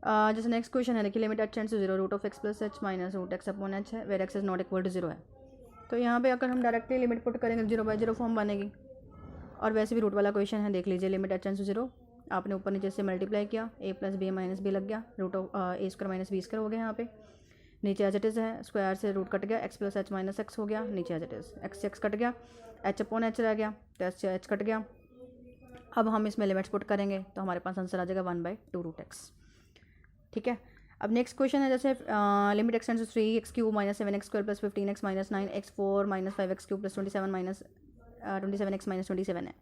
जैसे next question है, देखिए limit h tends to zero root of x plus h minus root x upon h है, where x is not equal to zero है। तो यहाँ पे अगर हम डायरेक्टली लिमिट पुट करेंगे जीरो बाई जीरो फॉर्म बनेगी, और वैसे भी रूट वाला क्वेश्चन है, देख लीजिए limit h tends to zero, आपने ऊपर नीचे से मल्टीप्लाई किया, a plus b minus b लग गया, root of a square minus b square हो गया यहाँ पे, नीचे एच इट इज़ है, स्क्वायर से रूट कट गया, x plus h minus x हो गया, नीचे h it is x x cut गया, एच अपॉन एच रह गया, तो एच एच कट गया। अब हम इसमें लिमिट्स पुट करेंगे तो हमारे पास आंसर आ जाएगा 1/2 रूट एक्स। ठीक है, अब नेक्स्ट क्वेश्चन है, जैसे limit x tends to 3x³ minus 7x² plus 15x minus 9x4 minus 5x³ plus 27 minus 27x minus 27 है।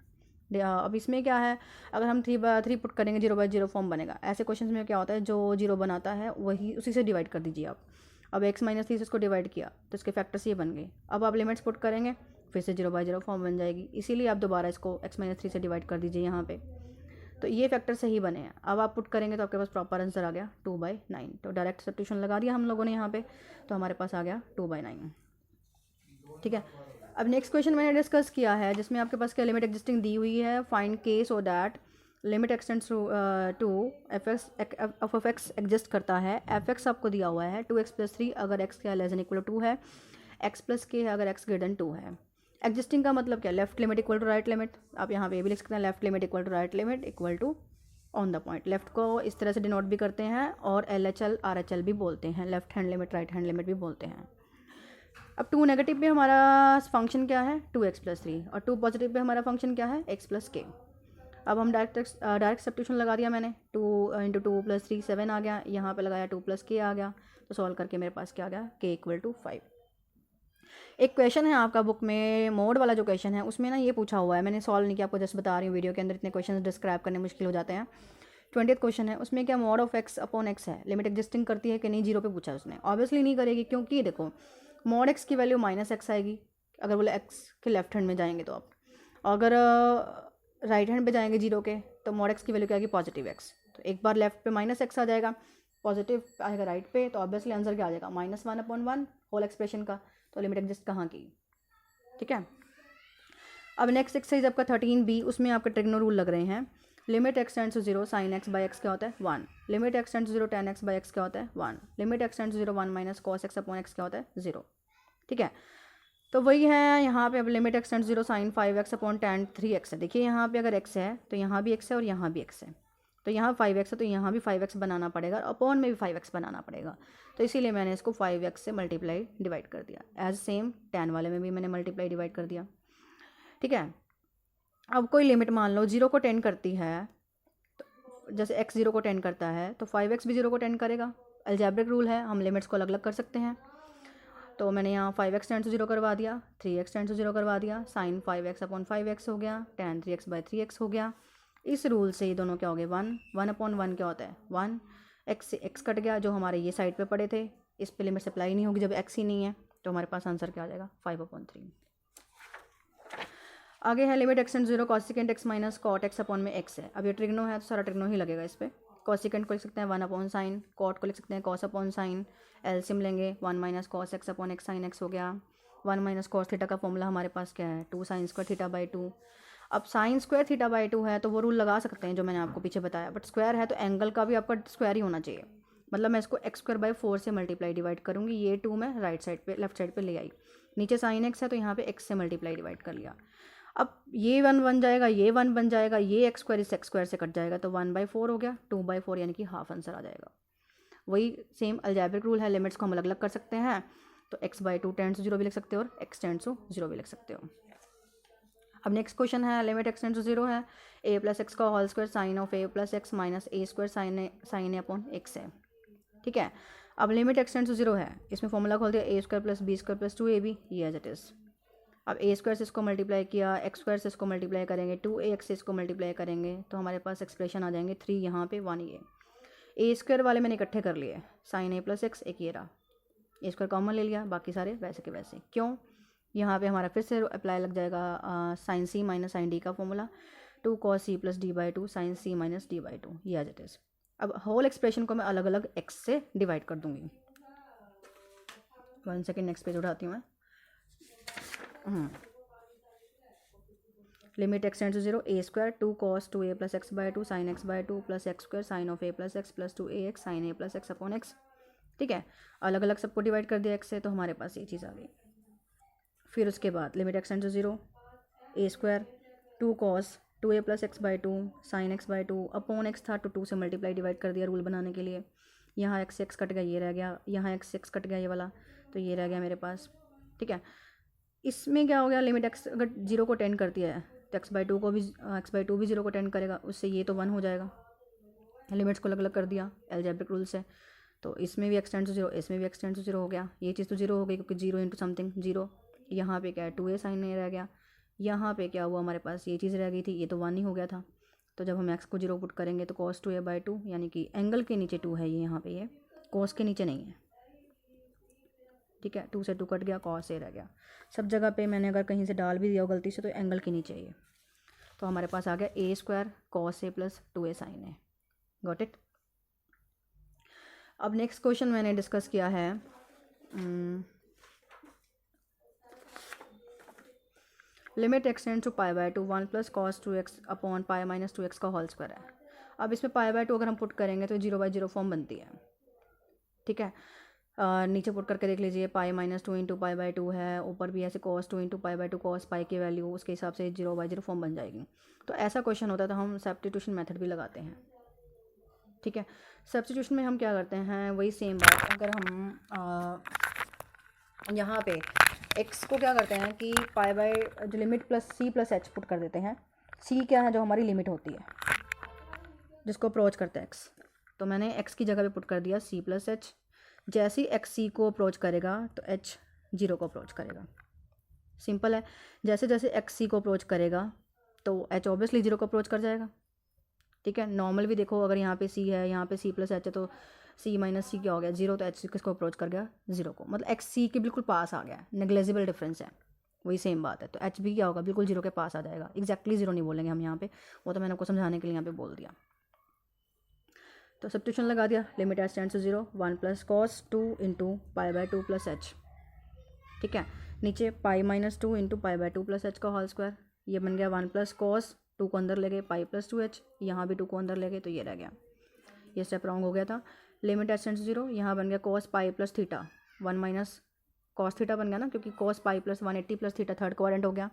अब इसमें क्या है, अगर हम 3 पुट करेंगे 0/0 फॉर्म बनेगा। ऐसे क्वेश्चन में क्या होता है, जो जीरो बनाता है वही उसी से डिवाइड कर दीजिए आप। अब x माइनस 3 से इसको डिवाइड किया तो इसके फैक्टर्स ये बन गए। अब आप लिमिट्स पुट करेंगे फिर से 0/0 फॉर्म बन जाएगी, इसीलिए आप दोबारा इसको x माइनस 3 से डिवाइड कर दीजिए यहाँ पे, तो ये फैक्टर सही बने हैं। अब आप पुट करेंगे तो आपके पास प्रॉपर आंसर आ गया 2/9। तो डायरेक्ट सब्स्टिट्यूशन लगा दिया हम लोगों ने यहाँ पे, तो हमारे पास आ गया 2/9। ठीक है, अब नेक्स्ट क्वेश्चन मैंने डिस्कस किया है, जिसमें आपके पास क्या लिमिट एग्जिस्टिंग दी हुई है, फाइंड के so that limit x tends to f x exist करता है। एफ एक्स आपको दिया हुआ है 2x + 3 अगर x क्या लेस देन इक्वल टू 2 है, x + k है अगर x ग्रेटर देन 2 है। एग्जिस्टिंग का मतलब क्या, left limit equal to right limit. आप यहाँ पे भी लिख सकते हैं left limit equal to right limit equal to on the point. Left को इस तरह से डिनोट भी करते हैं और LHL RHL भी बोलते हैं, left hand limit right hand limit भी बोलते हैं। अब 2 नेगेटिव पे हमारा फंक्शन क्या है 2x + 3 और 2 पॉजिटिव पे हमारा फंक्शन क्या है x + k। अब हम डायरेक्ट सब्स्टिट्यूशन लगा दिया मैंने, 2 × 2 + 3 7 आ गया, यहाँ पे लगाया 2 + k आ गया, तो सॉल्व करके मेरे पास क्या आ गया k = 5। एक क्वेश्चन है आपका बुक में, मोड वाला जो क्वेश्चन है उसमें ना ये पूछा हुआ है, मैंने सॉल्व नहीं किया, आपको जस्ट बता रही हूँ, वीडियो के अंदर इतने क्वेश्चन डिस्क्राइब करने मुश्किल हो जाते हैं। 20th क्वेश्चन है, उसमें क्या mod of x upon x है, लिमिट एग्जिस्टिंग करती है कि नहीं, 0 पे पूछा है उसने। ऑब्वियसली नहीं करेगी, क्योंकि देखो मॉड x की वैल्यू -x आएगी अगर बोले x के लेफ्ट हैंड में जाएंगे तो आप, अगर राइट हैंड पे जाएंगे 0 के तो मॉड x की वैल्यू क्या आएगी +x। तो एक बार लेफ्ट पे -x आ जाएगा, पॉजिटिव आएगा राइट पे, तो ऑब्वियसली आंसर क्या आ जाएगा -1/1 होल एक्सप्रेशन का। तो लिमिट एग्जिस्ट कहाँ की। ठीक है, अब नेक्स्ट एक्सरसाइज आपका 13B, उसमें आपके ट्रिग्नो रूल लग रहे हैं। Limit x tends to 0 sin x by x क्या होता है 1, limit x tends to 0 tan x by x क्या होता है 1, limit x tends to 0 1 minus cos x upon x क्या होता है 0। ठीक है, तो वही है यहाँ पे। अब limit x tends to 0 sin 5x upon tan 3x है। देखिए यहाँ पे अगर x है तो यहाँ भी x है और यहाँ भी x है, तो यहाँ 5x है तो यहाँ भी 5x बनाना पड़ेगा और अपॉन में भी 5x बनाना पड़ेगा, तो इसीलिए मैंने इसको 5x से मल्टीप्लाई डिवाइड कर दिया। एज सेम tan वाले में भी मैंने मल्टीप्लाई डिवाइड कर दिया। ठीक है, अब कोई लिमिट मान लो 0 को 10 करती है, तो जैसे x 0 को 10 करता है तो 5x भी 0 को 10 करेगा। अलजेब्रिक रूल है, हम लिमिट्स को अलग अलग कर सकते हैं। तो मैंने यहाँ 5x टेंड्स टू 0 करवा दिया, 3x टेंड्स टू 0 करवा दिया, sin 5x अपॉन 5x हो गया, tan 3x/3x हो गया। इस रूल से ये दोनों क्या हो गए 1/1 क्या होता है 1, x से x कट गया, जो हमारे ये साइड पे पड़े थे इस पे लिमिट अप्लाई नहीं होगी जब x ही नहीं है, तो हमारे पास आंसर क्या आ जाएगा 5/3। आगे है limit x tends to 0 cosecant x minus cot x upon में x है। अब ये ट्रिग्नो है तो सारा ट्रिग्नो ही लगेगा इस पर। cosecant को लिख सकते हैं 1/sin, cot को लिख सकते हैं cos अपॉन sin, एलसीएम लेंगे 1 minus cos x upon x sin x हो गया। 1 माइनस cos थीटा का फॉर्मूला हमारे पास क्या है 2 sin स्क्वायर थीटा/2। अब sin स्क्वायर थीटा/2 है तो वो रूल लगा सकते हैं जो मैंने आपको पीछे बताया, बट स्क्वायर है तो एंगल का भी आपका स्क्वायर ही होना चाहिए। मतलब मैं इसको x² 4 से मल्टीप्लाई डिवाइड करूँगी, ये 2 मैं राइट साइड पे लेफ्ट साइड पे ले आई, नीचे sin x है तो यहाँ पे x से मल्टीप्लाई डिवाइड कर लिया। अब ये 1 बन जाएगा, ये 1 बन जाएगा, ये x² इस x² से कट जाएगा तो 1/4 हो गया, 2/4 यानी कि हाफ आंसर आ जाएगा। वही सेम अलजेब्रिक रूल है, लिमिट्स को हम अलग अलग कर सकते हैं, तो x/2 टेंड्स टू 0 भी लिख सकते हो और x टेंड्स टू 0 भी लिख सकते हो। अब नेक्स्ट क्वेश्चन है, लिमिट x टेंड्स टू 0 है, a + x का whole square sine of a + x minus a² sine a upon x है। ठीक है, अब लिमिट x टेंड्स टू 0 है, इसमें फॉर्मूला खोल दिया a² + b² + 2ab, ये एज इट इज़। अब a² से इसको मल्टीप्लाई किया, x² से इसको मल्टीप्लाई करेंगे, 2ax से इसको मल्टीप्लाई करेंगे, तो हमारे पास एक्सप्रेशन आ जाएंगे 3 यहाँ पे 1 ये। a² वाले मैंने इकट्ठे कर लिए, sin a + x एक ये रहा, a² कॉमन ले लिया, बाकी सारे वैसे के वैसे। क्यों, यहाँ पे हमारा फिर से अप्लाई लग जाएगा sin c minus sin d का formula, 2 cos c + d/2 sin c minus d/2, ये एज इट इज़। अब होल एक्सप्रेशन को मैं अलग अलग x से डिवाइड कर दूंगी। 1 सेकेंड, नेक्स्ट पेज उठाती हूँ मैं। Limit x tends to zero a square 2 cos 2a plus x by 2 sine x by 2 plus x square sine of a plus x plus 2ax sine a plus x upon x. ठीक है, अलग अलग सबको divide कर दिया x से, तो हमारे पास ये चीज़ आ गई। फिर उसके बाद limit x tends to zero a square 2 cos 2a plus x by 2 sine x by 2 upon x था, तो 2 से मल्टीप्लाई डिवाइड कर दिया रूल बनाने के लिए। यहाँ एक्स एक्स कट गया, ये रह गया, यहाँ एक्स एक्स कट गया ये वाला, तो ये रह गया मेरे पास। ठीक है, इसमें क्या हो गया, लिमिट एक्स अगर जीरो को टेंड करती है तो एक्स बाई टू भी जीरो को टेंड करेगा, उससे ये तो 1 हो जाएगा। लिमिट्स को अलग अलग कर दिया एल्जेब्रिक रूल से, तो इसमें भी एक्स टेंड टू जीरो, इसमें भी एक्स टेंड टू जीरो हो गया। ये चीज़ तो जीरो हो गई क्योंकि जीरो इंटू समथिंग जीरो। यहाँ पे क्या है 2a साइन ए रह गया। यहाँ पे क्या हुआ हमारे पास, ये चीज़ रह गई थी, ये तो 1 ही हो गया था। तो जब हम एक्स को जीरो पुट करेंगे तो cos 2a बाई 2, यानी कि एंगल के नीचे 2 है ये, यहाँ पे ये cos के नीचे नहीं है। ठीक है, 2 से 2 कट गया, cos a रह गया। सब जगह पे मैंने अगर कहीं से डाल भी दिया हो गलती से तो एंगल के नीचे ये, तो हमारे पास आ गया a square cos a plus 2a sine a। Got it. अब नेक्स्ट क्वेश्चन मैंने डिस्कस किया है limit x tends to pi by 2 1 plus cos 2x upon pi minus 2x का होल स्क्वायर है। अब इसमें पाई बाई 2 अगर हम पुट करेंगे तो 0/0 फॉर्म बनती है। ठीक है, नीचे पुट करके देख लीजिए, पाई माइनस 2 इंटू पाई बाई 2 है, ऊपर भी ऐसे cos 2 into pi by 2 cos पाई की वैल्यू, उसके हिसाब से 0/0 फॉर्म बन जाएगी। तो ऐसा क्वेश्चन होता है तो हम सब्स्टिट्यूशन मेथड भी लगाते हैं। ठीक है, सब्स्टिट्यूशन में हम क्या करते हैं, वही सेम बात, अगर हम यहाँ पे x को क्या करते हैं कि पाई बाई जो limit plus c plus h put कर देते हैं। c क्या है, जो हमारी लिमिट होती है जिसको अप्रोच करते हैं x, तो मैंने x की जगह पे पुट कर दिया c प्लस h। जैसे ही x c को अप्रोच करेगा तो h 0 को अप्रोच करेगा। सिंपल है, जैसे जैसे x c को अप्रोच करेगा तो h ऑब्वियसली 0 को अप्रोच कर जाएगा। ठीक है, नॉर्मल भी देखो, अगर यहाँ पे c है, यहाँ पे c प्लस h है, तो c माइनस सी क्या हो गया 0, तो h किसको अप्रोच कर गया 0 को, मतलब x c के बिल्कुल पास आ गया, नेग्लेजिबल डिफरेंस है, वही सेम बात है। तो h भी क्या होगा, बिल्कुल 0 के पास आ जाएगा। एग्जैक्टली 0 नहीं बोलेंगे हम यहाँ पे, वो तो मैंने आपको समझाने के लिए यहाँ पे बोल दिया। तो सब्स्टिट्यूशन लगा दिया, limit h tends to 0 1 plus cos 2 into pi by 2 plus h। ठीक है, नीचे pi minus 2 into pi by 2 plus h का होल स्क्वायर, ये बन गया 1 प्लस cos 2 को अंदर ले गए, पाई प्लस 2h, यहाँ भी 2 को अंदर ले गए, तो ये रह गया। ये स्टेप रॉन्ग हो गया था। लिमिट एच टेंड्स टू 0, यहाँ बन गया cos pi plus theta 1 minus cos theta बन गया ना, क्योंकि cos pi plus 180 plus theta third quadrant हो गया।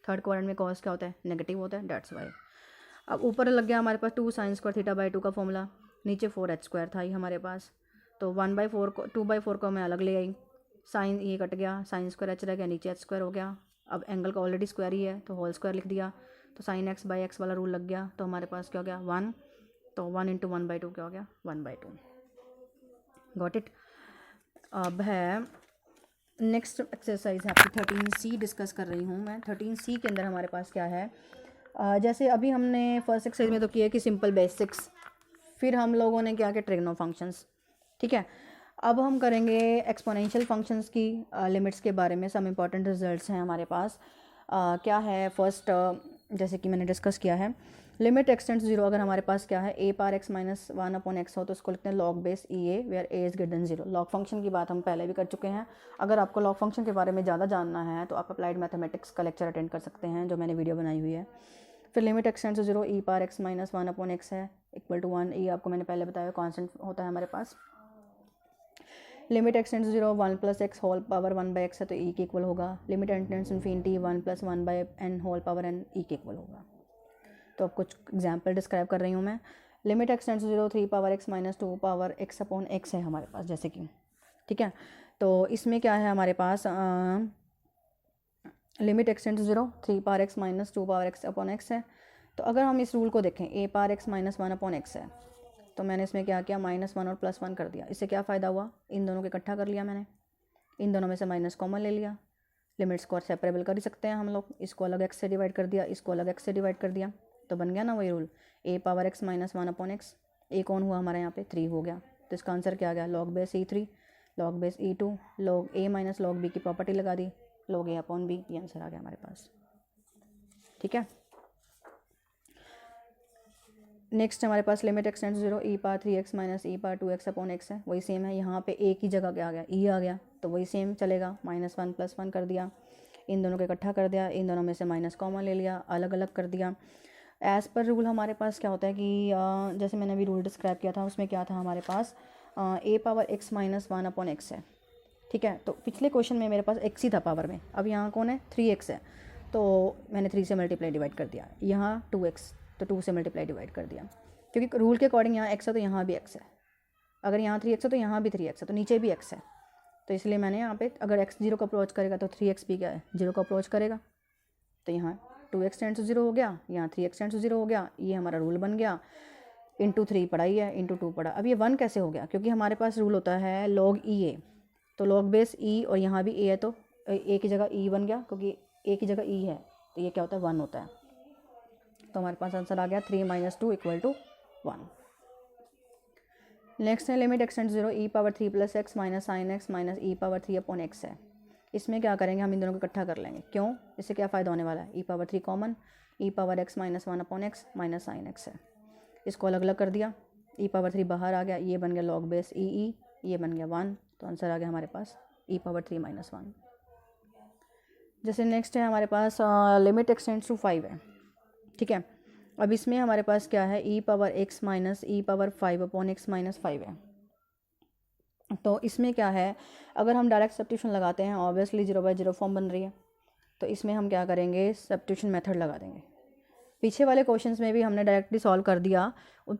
थर्ड क्वाड्रेंट में cos क्या होता है, नेगेटिव होता है, डेट्स वाई। अब ऊपर लग गया हमारे पास 2 साइन स्क्वायर थीटा बाई 2 का फॉर्मूला, नीचे 4h स्क्वायर था ये हमारे पास, तो 1/4 को 2/4 को मैं अलग ले आई, साइन ये कट गया, साइन स्क्वायर h रह गया, नीचे h स्क्वायर हो गया। अब एंगल का ऑलरेडी स्क्वायर ही है तो होल स्क्वायर लिख दिया, तो साइन x बाई एक्स वाला रूल लग गया, तो हमारे पास क्या हो गया 1, तो 1 इंटू 1/2 क्या हो गया 1/2। Got it. अब है नेक्स्ट एक्सरसाइज है आपकी 13C डिस्कस कर रही हूँ मैं। 13C के अंदर हमारे पास क्या है, जैसे अभी हमने फर्स्ट एक्सरसाइज में तो किया कि सिंपल बेसिक्स, फिर हम लोगों ने क्या किया ट्रिग्नो फंक्शंस। ठीक है, अब हम करेंगे एक्सपोनेंशियल फंक्शंस की लिमिट्स के बारे में। सम इम्पॉर्टेंट रिजल्ट्स हैं हमारे पास। क्या है फर्स्ट, जैसे कि मैंने डिस्कस किया है, लिमिट एक्स टेंड्स टू 0 अगर हमारे पास क्या है a power x minus 1 upon x हो तो उसको लिखते हैं log base e a where a is greater than 0। Log function की बात हम पहले भी कर चुके हैं। अगर आपको लॉग फंक्शन के बारे में ज़्यादा जानना है तो आप अप्लाइड मैथमेटिक्स का लेक्चर अटेंड कर सकते हैं, जो मैंने वीडियो बनाई हुई है। फिर limit x tends to 0 e power x minus 1 upon x है इक्वल टू 1। ये आपको मैंने पहले बताया कॉन्स्टेंट होता है हमारे पास। Limit x tends to 0 1 plus x whole power 1/x है तो e के इक्वल होगा। Limit n tends to infinity 1 plus 1/n whole power n e के इक्वल होगा। तो अब कुछ एग्जाम्पल डिस्क्राइब कर रही हूँ मैं। Limit x tends to 0 3 power x minus 2 power x upon x है हमारे पास, जैसे कि ठीक है। तो इसमें क्या है हमारे पास, limit x tends to 0 3 power x minus 2 power x upon x है। तो अगर हम इस रूल को देखें a power x minus 1 upon x है, तो मैंने इसमें क्या किया -1 और +1 कर दिया। इससे क्या फ़ायदा हुआ, इन दोनों को इकट्ठा कर लिया मैंने, इन दोनों में से माइनस कॉमन ले लिया। लिमिट्स को सेपरेबल कर ही सकते हैं हम लोग, इसको अलग x से डिवाइड कर दिया, इसको अलग x से डिवाइड कर दिया, तो बन गया ना वही rule a power x minus 1 upon x। a कौन हुआ हमारे यहाँ पे 3 हो गया, तो इसका आंसर क्या आ गया log base e3 log base e2 log a minus log b की प्रॉपर्टी लगा दी, log a अपॉन b, ये आंसर आ गया हमारे पास। ठीक है, नेक्स्ट हमारे पास limit x tends to 0 e power 3x minus e power 2x upon x है, वही सेम है। यहाँ पे a की जगह क्या आ गया e आ गया, तो वही सेम चलेगा, -1 +1 कर दिया। इन दोनों को इकट्ठा कर दिया, इन दोनों में से माइनस कॉमन ले लिया, अलग अलग कर दिया। एज़ पर रूल हमारे पास क्या होता है कि जैसे मैंने अभी रूल डिस्क्राइब किया था, उसमें क्या था हमारे पास a power x minus 1 upon x है, ठीक है। तो पिछले क्वेश्चन में मेरे पास x ही था पावर में, अब यहाँ कौन है 3x है, तो मैंने 3 से मल्टीप्लाई डिवाइड कर दिया। यहाँ 2x, तो 2 से मल्टीप्लाई डिवाइड कर दिया, क्योंकि रूल के अकॉर्डिंग यहाँ x है तो यहाँ भी x है, अगर यहाँ 3x है तो यहाँ भी 3x है, तो नीचे भी x है, तो इसलिए मैंने यहाँ पे अगर x 0 को अप्रोच करेगा तो 3x भी क्या है 0 को अप्रोच करेगा, तो यहाँ 2x टेंड्स टू 0 हो गया, यहाँ 3x टेंड्स टू 0 हो गया, ये हमारा रूल बन गया। इंटू 3 पढ़ा ही है, इंटू 2 पढ़ा। अब ये 1 कैसे हो गया, क्योंकि हमारे पास रूल होता है log e a, तो log बेस e और यहाँ भी a है, तो a की जगह e बन गया, क्योंकि a की जगह e है तो ये क्या होता है 1 होता है। तो हमारे पास आंसर आ गया 3 - 2 = 1। नेक्स्ट है limit x tends to 0 e power 3 + x minus sine x minus e power 3 upon x है। इसमें क्या करेंगे, हम इन दोनों को इकट्ठा कर लेंगे। क्यों, इससे क्या फ़ायदा होने वाला है, e power 3 common, e power x minus 1 upon x minus sine x है। इसको अलग अलग कर दिया, e पावर 3 बाहर आ गया, ये बन गया log बेस e, ये बन गया 1, तो आंसर आ गया हमारे पास e पावर 3 - 1। जैसे नेक्स्ट है हमारे पास लिमिट x टेंड्स टू 5 है, ठीक है। अब इसमें हमारे पास क्या है, e power x minus e power 5 upon x minus 5 है। तो इसमें क्या है, अगर हम डायरेक्ट सब्स्टिट्यूशन लगाते हैं, ऑब्वियसली 0/0 फॉर्म बन रही है, तो इसमें हम क्या करेंगे, सब्स्टिट्यूशन मेथड लगा देंगे। पीछे वाले क्वेश्चंस में भी हमने डायरेक्टली सॉल्व कर दिया,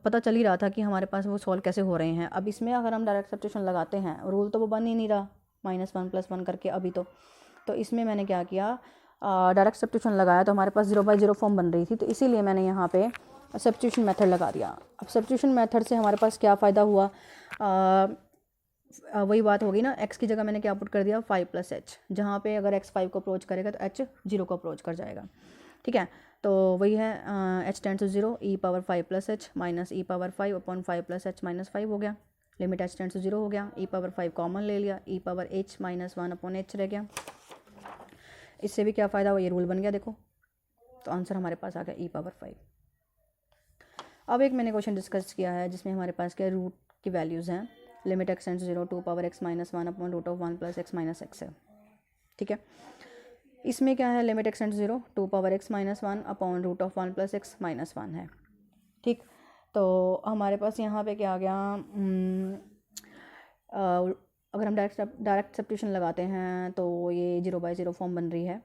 पता चल ही रहा था कि हमारे पास वो सॉल्व कैसे हो रहे हैं। अब इसमें अगर हम डायरेक्ट सब्स्टिट्यूशन लगाते हैं, रूल तो वो बन ही नहीं रहा -1 + 1 करके अभी तो इसमें मैंने क्या किया, डायरेक्ट सब्स्टिट्यूशन लगाया, तो हमारे पास 0/0 फॉर्म बन रही थी, तो इसीलिए मैंने यहाँ पे सब्स्टिट्यूशन मेथड लगा दिया। अब सब्स्टिट्यूशन मेथड से हमारे पास क्या फ़ायदा हुआ, वही बात होगी ना, x की जगह मैंने क्या पुट कर दिया 5 + h, जहाँ पे अगर x 5 को अप्रोच करेगा तो h 0 को अप्रोच कर जाएगा, ठीक है। तो वही है h tends to 0 e power 5 + h minus e power 5 upon 5 + h minus 5 हो गया। लिमिट h टेंड्स टू 0 हो गया, e पावर 5 कॉमन ले लिया, e power h minus 1 upon h रह गया। इससे भी क्या फ़ायदा हुआ, ये रूल बन गया देखो, तो आंसर हमारे पास आ गया e पावर 5। अब एक मैंने क्वेश्चन डिस्कस किया है जिसमें हमारे पास क्या रूट की वैल्यूज़ हैं। Limit x tends to 0 2 power x minus 1 upon √1 + x minus x है, ठीक है। इसमें क्या है, limit x tends to 0 2 power x minus 1 upon √1 + x minus 1 है, ठीक। तो हमारे पास यहाँ पे क्या आ गया, अगर हम डायरेक्ट सब्स्टिट्यूशन लगाते हैं तो ये 0/0 फॉर्म बन रही है,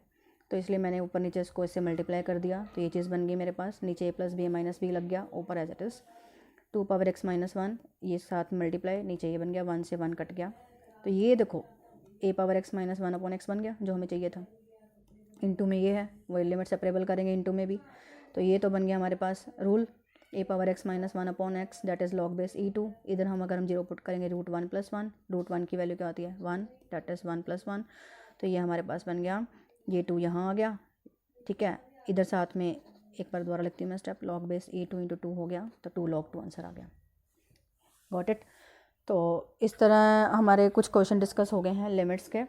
तो इसलिए मैंने ऊपर नीचे इसको इससे मल्टीप्लाई कर दिया, तो ये चीज़ बन गई मेरे पास, नीचे a + b - b लग गया, ऊपर as it is 2 power x minus 1, ये साथ मल्टीप्लाई, नीचे ये बन गया, 1 से 1 कट गया, तो ये देखो a power x minus 1 upon x बन गया जो हमें चाहिए था। इंटू में ये है, वही लिमिट सेपरेबल करेंगे इंटू में भी, तो ये तो बन गया हमारे पास rule a power x minus 1 upon x that is log base e2। इधर हम अगर हम 0 पुट करेंगे √1 + 1, √1 की वैल्यू क्या होती है 1, दैट इज़ 1 + 1, तो ये हमारे पास बन गया, ये 2 यहाँ आ गया, ठीक है। इधर साथ में एक बार दोबारा लिखती हूँ मैं स्टेप, log बेस e2 × 2 हो गया, तो 2 log 2 आंसर आ गया। Got it. तो इस तरह हमारे कुछ क्वेश्चन डिस्कस हो गए हैं लिमिट्स के।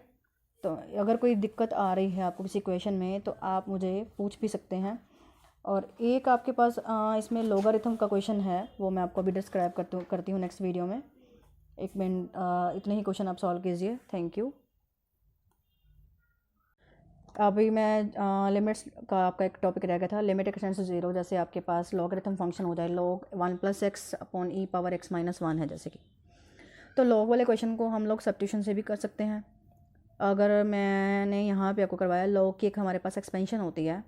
तो अगर कोई दिक्कत आ रही है आपको किसी क्वेश्चन में तो आप मुझे पूछ भी सकते हैं। और एक आपके पास इसमें लोगारिथम का क्वेश्चन है, वो मैं आपको अभी डिस्क्राइब करती हूँ नेक्स्ट वीडियो में। एक मिनट, इतने ही क्वेश्चन आप सॉल्व कीजिए। Thank you. अभी मैं लिमिट्स का आपका एक टॉपिक रह गया था, लिमिट x टेंड्स टू 0, जैसे आपके पास लॉगरिथम फंक्शन हो जाए log 1 + x upon e power x minus 1 है जैसे कि, तो लॉग वाले क्वेश्चन को हम लोग सब्स्टिट्यूशन से भी कर सकते हैं। अगर मैंने यहाँ पे आपको करवाया लॉग की एक हमारे पास एक्सपेंशन होती है,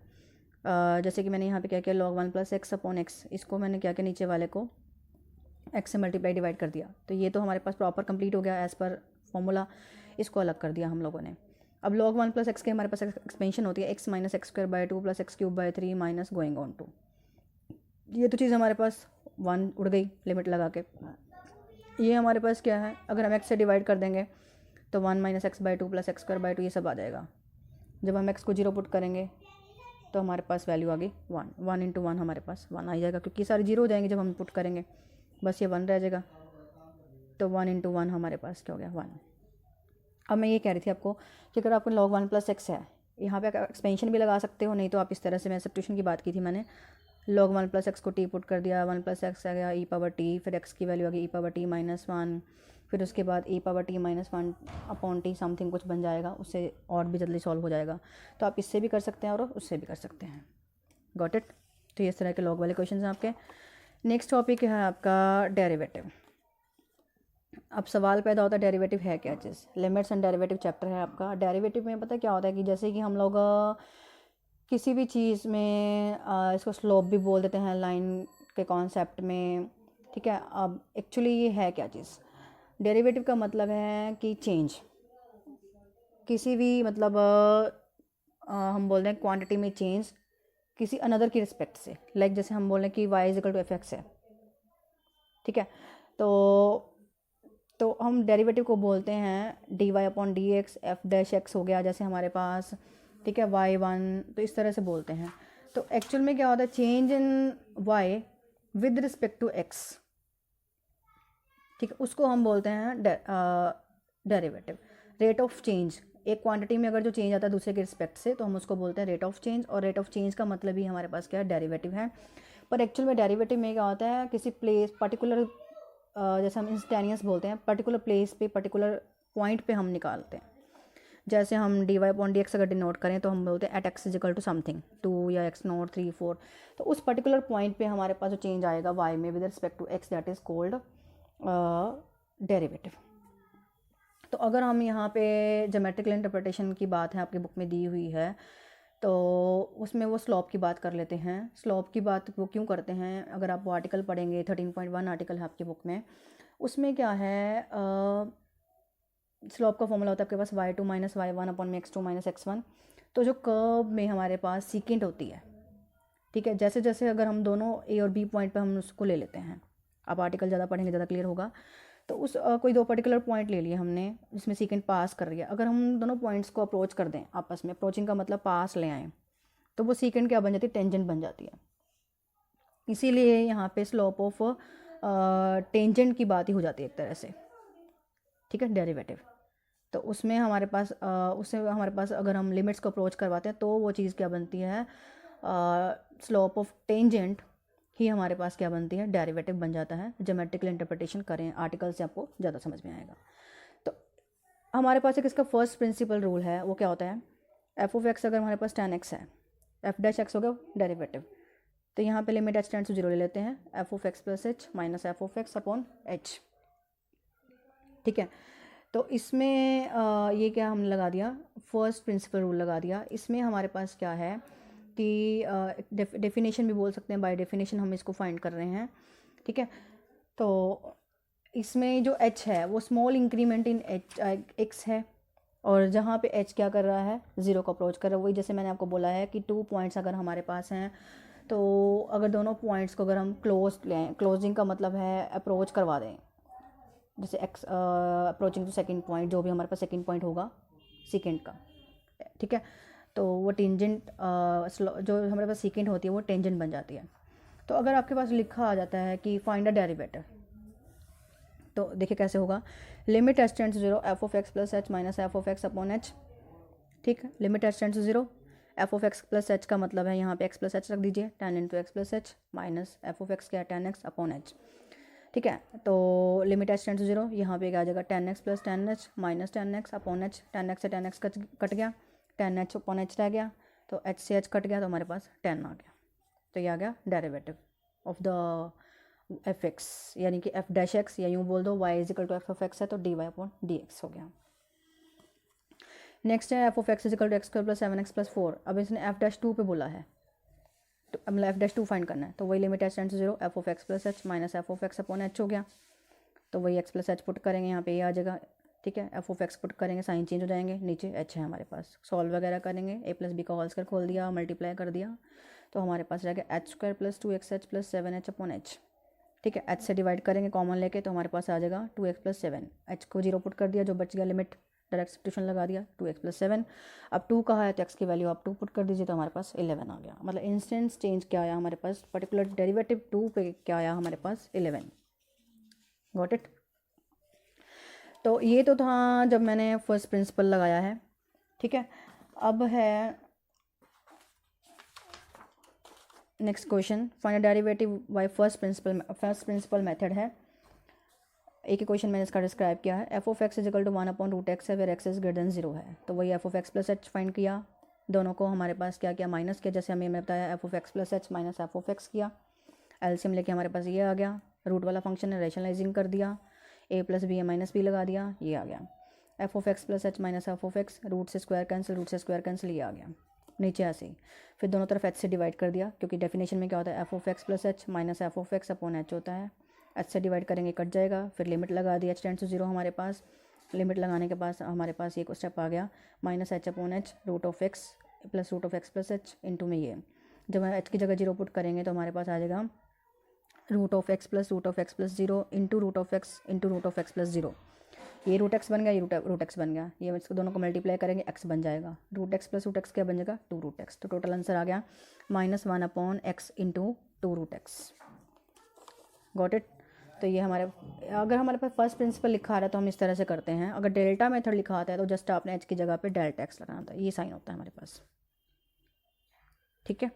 जैसे कि मैंने यहाँ पे क्या किया log 1 + x अपॉन x, इसको मैंने क्या किया नीचे वाले को x से मल्टीप्लाई डिवाइड कर दिया, तो ये तो हमारे पास प्रॉपर कंप्लीट हो गया एज़ पर फॉर्मूला। इसको अलग कर दिया हम लोगों ने। अब log 1 + x के हमारे पास एक्सपेंशन होती है x - x² 2 + x³ 3 minus going on to, ये तो चीज़ हमारे पास 1 उड़ गई लिमिट लगा के। ये हमारे पास क्या है, अगर हम x से डिवाइड कर देंगे तो 1 - x/2 + x² 2 ये सब आ जाएगा। जब हम x को 0 पुट करेंगे तो हमारे पास वैल्यू आ गई 1, 1 × 1 हमारे पास 1 आ जाएगा, क्योंकि सारे 0 हो जाएंगे जब हम पुट करेंगे, बस ये 1 रह जाएगा। तो 1 × 1 हमारे पास क्या हो गया 1। अब मैं ये कह रही थी आपको कि अगर आपको log 1 + x है, यहाँ पे एक्सपेंशन भी लगा सकते हो, नहीं तो आप इस तरह से, मैं सब्स्टिट्यूशन की बात की थी मैंने, log 1 + x को t पुट कर दिया, 1 + x आ गया e पावर t, फिर x की वैल्यू आ गई e पावर t - 1, फिर उसके बाद e power t minus 1/t something कुछ बन जाएगा, उससे और भी जल्दी सॉल्व हो जाएगा। तो आप इससे भी कर सकते हैं और उससे भी कर सकते हैं। Got it. तो इस तरह के लॉग वाले क्वेश्चन हैं आपके। नेक्स्ट टॉपिक है आपका डेरिवेटिव। अब सवाल पैदा होता है डेरिवेटिव है क्या चीज़। लिमिट्स एंड डेरिवेटिव चैप्टर है आपका। डेरिवेटिव में पता क्या होता है कि जैसे कि हम लोग किसी भी चीज़ में इसको स्लोप भी बोल देते हैं लाइन के कॉन्सेप्ट में, ठीक है। अब एक्चुअली ये है क्या चीज़। डेरिवेटिव का मतलब है कि चेंज किसी भी मतलब हम बोल रहे हैं क्वांटिटी में चेंज किसी अनदर की रिस्पेक्ट से। लाइक जैसे हम बोल रहे हैं कि y is equal to f x है, ठीक है। तो हम डेरिवेटिव को बोलते हैं dy upon d x, F dash x हो गया जैसे हमारे पास, ठीक है, y1, तो इस तरह से बोलते हैं। तो एक्चुअल में क्या होता है, change in y with respect to x, ठीक है, उसको हम बोलते हैं डेरिवेटिव। रेट ऑफ चेंज, एक क्वांटिटी में अगर जो चेंज आता है दूसरे के रिस्पेक्ट से तो हम उसको बोलते हैं रेट ऑफ चेंज। और रेट ऑफ चेंज का मतलब ही हमारे पास क्या है, डेरिवेटिव है। पर एक्चुअल में डेरिवेटिव में क्या होता है, किसी प्लेस पर्टिकुलर जैसे हम इंस्टेंटेनियस बोलते हैं, पर्टिकुलर प्लेस पे पर्टिकुलर पॉइंट पे हम निकालते हैं। जैसे हम dy अपॉन डी एक्स अगर डिनोट करें तो हम बोलते हैं at x equal to something 2 या x0 3 4, तो उस पर्टिकुलर पॉइंट पे हमारे पास जो चेंज आएगा y में with respect to x, that is called derivative. तो अगर हम यहाँ पे ज्योमेट्रिकल इंटरप्रिटेशन की बात है आपकी बुक में दी हुई है, तो उसमें वो स्लोप की बात कर लेते हैं। स्लोप की बात वो क्यों करते हैं, अगर आप वो आर्टिकल पढ़ेंगे 13.1 आर्टिकल है आपकी बुक में, उसमें क्या है, स्लोप का फॉर्मूला होता है आपके पास y2 माइनस y1 अपॉन में x2 माइनस x1। तो जो कर्व में हमारे पास सीकेंट होती है, ठीक है, जैसे जैसे अगर हम दोनों a और b पॉइंट पे हम उसको ले लेते हैं, आप आर्टिकल ज़्यादा पढ़ेंगे ज़्यादा क्लियर होगा। तो उस कोई दो पर्टिकुलर पॉइंट ले लिए हमने जिसमें सीकेंट पास कर रही है, अगर हम दोनों पॉइंट्स को अप्रोच कर दें आपस में, अप्रोचिंग का मतलब पास ले आएँ, तो वो सीकेंट क्या बन जाती है, टेंजेंट बन जाती है। इसीलिए यहाँ पे स्लोप ऑफ टेंजेंट की बात ही हो जाती है एक तरह से, ठीक है, डेरिवेटिव। तो उसमें हमारे पास उससे हमारे पास अगर हम लिमिट्स को अप्रोच करवाते हैं तो वो चीज़ क्या बनती है, स्लोप ऑफ टेंजेंट ही हमारे पास क्या बनती है, डेरिवेटिव बन जाता है। ज्योमेट्रिकल इंटरप्रिटेशन करें आर्टिकल से आपको ज़्यादा समझ में आएगा। तो हमारे पास एक इसका फर्स्ट प्रिंसिपल रूल है, वो क्या होता है, एफ ऑफ एक्स अगर हमारे पास tan x है, एफ डैश एक्स हो गया डेरिवेटिव, तो यहाँ पे लिमिट h टेंड्स टू 0 ले लेते हैं, F of x plus h minus f of x upon h, ठीक है। तो इसमें ये क्या हमने लगा दिया, फर्स्ट प्रिंसिपल रूल लगा दिया। इसमें हमारे पास क्या है कि डेफिनेशन भी बोल सकते हैं, बाय डेफिनेशन हम इसको फाइंड कर रहे हैं, ठीक है। तो इसमें जो h है वो स्मॉल इंक्रीमेंट इन x है, और जहाँ पे h क्या कर रहा है, 0 को अप्रोच कर रहा है। वही जैसे मैंने आपको बोला है कि 2 पॉइंट्स अगर हमारे पास हैं, तो अगर दोनों पॉइंट्स को अगर हम क्लोज लें, क्लोजिंग का मतलब है अप्रोच करवा दें, जैसे x approaching to second point, जो भी हमारे पास सेकंड पॉइंट होगा सीकेंट का, ठीक है, तो वो टेंजेंट जो हमारे पास सीकेंट होती है वो टेंजेंट बन जाती है। तो अगर आपके पास लिखा आ जाता है कि फाइंड अ डेरिवेटिव, तो देखिए कैसे होगा, limit h tends to 0 f of x plus h minus f of x upon h, ठीक है। Limit h tends to 0, f of x plus h का मतलब है यहाँ पे x प्लस एच रख दीजिए, tan into x plus h minus f of x क्या है, tan x अपॉन एच, ठीक है। तो लिमिट h टेंड्स टू 0, यहाँ पे आ जाएगा tan x plus tan h minus tan x upon H, tan x से tan x कट गया, tan h अपॉन h रह गया, तो h से h कट गया, तो हमारे पास tan आ गया। तो ये आ गया derivative of the F x, यानी कि एफ डैश एक्स, या यूँ बोल दो y is equal to f of x है तो dy अपॉन डी एक्स हो गया। नेक्स्ट है f of x is equal to x square plus 7x plus 4। अब इसने एफ डैश 2 पे बोला है, तो मतलब एफ डैश 2 फाइंड करना है, तो वही limit h tends to 0 f of x plus h minus f of x upon h हो गया। तो वही x प्लस एच पुट करेंगे, यहाँ पे ये आ जाएगा, ठीक है। एफ ऑफ एक्स पुट करेंगे, साइन चेंज हो जाएंगे, नीचे h है हमारे पास, सॉल्व वगैरह करेंगे, a प्लस बी का होल स्क्वायर खोल दिया, मल्टीप्लाई कर दिया, तो हमारे पास रह गया H square plus 2xh plus 7h upon h, ठीक है। h से डिवाइड करेंगे कॉमन लेके, तो हमारे पास आ जाएगा 2x प्लस 7, h को 0 पुट कर दिया, जो बच गया लिमिट डायरेक्ट सब्स्टिट्यूशन लगा दिया, 2x प्लस 7। अब 2 कहा है तो x की वैल्यू आप 2 पुट कर दीजिए, तो हमारे पास 11 आ गया। मतलब इंस्टेंस चेंज क्या आया हमारे पास, पर्टिकुलर डेरिवेटिव 2 पे क्या आया हमारे पास, 11। Got it. तो ये तो था जब मैंने फर्स्ट प्रिंसिपल लगाया है, ठीक है। अब है next question, find a derivative by first principle method है। एक ही क्वेश्चन मैंने इसका डिस्क्राइब किया है। F of x is equal to 1/√x है, where x is greater than 0 है। तो वही f of x plus h find किया, दोनों को हमारे पास क्या किया, माइनस किया, जैसे हमें बताया F of x plus h minus f of x किया, एलसीएम लेके हमारे पास ये आ गया, रूट वाला फंक्शन है, रेशनलाइजिंग कर दिया, ए प्लस बी है माइनस बी लगा दिया, ये आ गया f of x plus h minus f of x, root से स्क्वायर कैंसिल, ये आ गया नीचे ऐसे ही। फिर दोनों तरफ एच से डिवाइड कर दिया, क्योंकि डेफिनेशन में क्या होता है, f of x plus h minus f of x upon H होता है। एच से डिवाइड करेंगे कट जाएगा, फिर लिमिट लगा दी, एच टेंड्स टू 0 हमारे पास, लिमिट लगाने के पास हमारे पास एक स्टेप आ गया, minus h upon h root of x plus h into में ये, जब हम एच की जगह 0 पुट करेंगे तो हमारे पास आ जाएगा root of x plus 0 into root of x plus 0। ये रूट एक्स बन गया, ये रूट एक्स बन गया, ये इसको दोनों को मल्टीप्लाई करेंगे एक्स बन जाएगा, root x plus root x क्या बन जाएगा, 2 रूट एक्स। तो टोटल आंसर आ गया -1/x into 2 root x. Got it. तो ये हमारे, अगर हमारे पास फर्स्ट प्रिंसिपल लिखा आ रहा है तो हम इस तरह से करते हैं, अगर डेल्टा मेथड लिखा आता है तो जस्ट आपने एच की जगह पे डेल्टा एक्स लगाना था, ये साइन होता है हमारे पास। ठीक है।